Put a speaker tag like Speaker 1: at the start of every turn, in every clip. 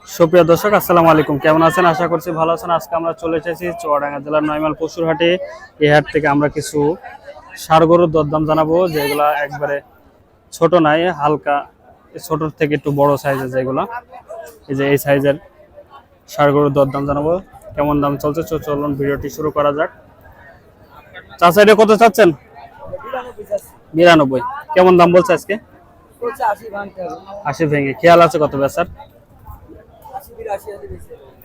Speaker 1: সুপ্রিয় দর্শক আসসালামু আলাইকুম, কেমন আছেন? আশা করছি ভালো আছেন। আজকে আমরা চলে এসেছি চুয়াডাঙ্গা জেলার নয়মাল পশুর হাটে। এই হাট থেকে আমরা কিছু ষাড় গরুর দরদাম জানাবো, যেগুলা একবারে ছোট নাই, হালকা ছোট থেকে একটু বড় সাইজের, যেগুলা এই যে এই সাইজের ষাড় গরুর দরদাম জানাবো। কেমন দাম চলছে চলুন ভিডিওটি শুরু করা যাক। চাচা এটা কত চাচ্ছেন? 92। কেমন দাম বলছে আজকে? 80 ভেঙে। খেয়াল আছে কত বেচার?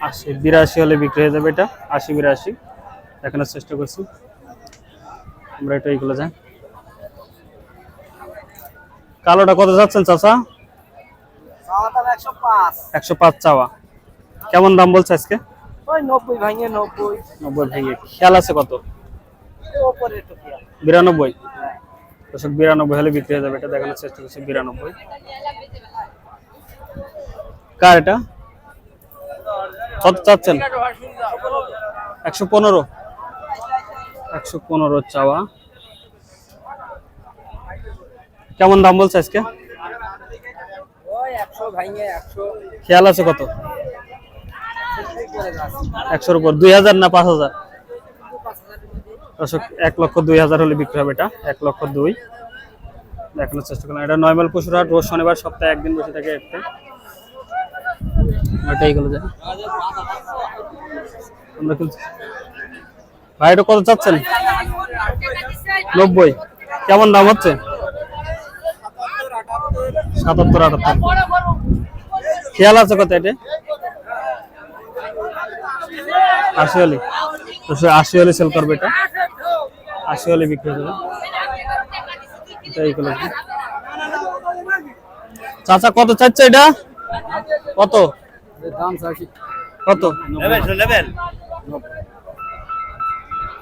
Speaker 1: 80-82 হলে বিক্রি হয়ে যাবে। এটা 80-82 দেখানোর চেষ্টা করছি আমরা। এটা এইগুলো যাই। কালোটা কত যাচ্ছেন চাচা? 105 চাওয়া। কেমন দাম বলছে আজকে? 90 ভেঙে। খেয়াল আছে কত? 92। 92 হলে বিক্রি হয়ে যাবে। এটা দেখানোর চেষ্টা করছি 92। কার এটা? কত চাচ্ছেন? 115। 115 চাওয়া। কেমন দাম বলছে আজকে? খেয়াল আছে কত? 100-র উপর। 2000 না 5000? 1,02,000 হলে বিক্রি হবে। এটা 1,02,000 দেখানোর চেষ্টা করলাম। এটা নয়মাল পশুর হাট, রোজ শনিবার সপ্তাহে একদিন বসে থাকে। এটাই গেল যায়। আমরা ভাই এটা কত চাচ্ছেন? 90। কেমন দাম হচ্ছে? 77-78। খেয়াল আছে কত? এটা 80 হলে। 80 হলে সেল করবে। এটা 80 হলে বিক্রি হবে। এটাই গেল। চাচা কত চাচ্ছে এটা? কত
Speaker 2: দাম
Speaker 1: কত?